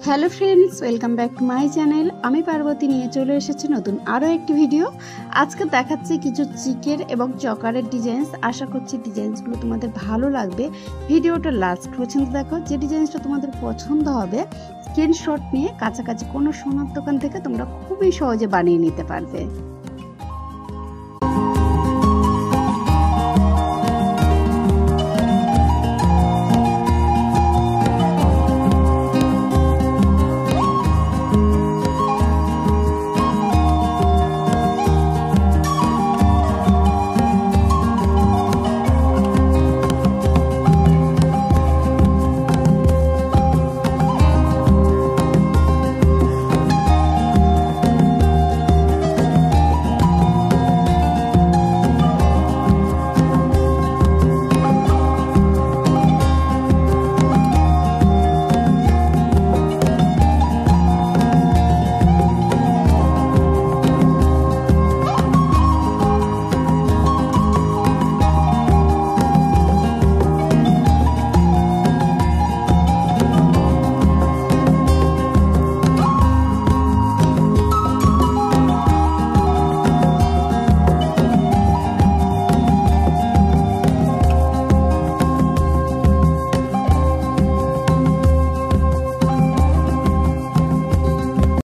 Hello friends, welcome back to my channel. আমি পার্বতী নিয়ে চলে এসেছি নতুন আরও একটি ভিডিও। আজকে দেখাচ্ছি কিছু চিকের এবং চকারের ডিজাইনস। আশা করছি ডিজাইনসগুলো তোমাদের ভালো লাগবে। ভিডিওটা লাস্ট পর্যন্ত দেখো। যে ডিজাইনসটা তোমাদের পছন্দ হবে স্ক্রিনশট নিয়ে কাছাকাছি কোনো সোনার দোকান থেকে তোমরা খুবই সহজে বানিয়ে নিতে পারবে।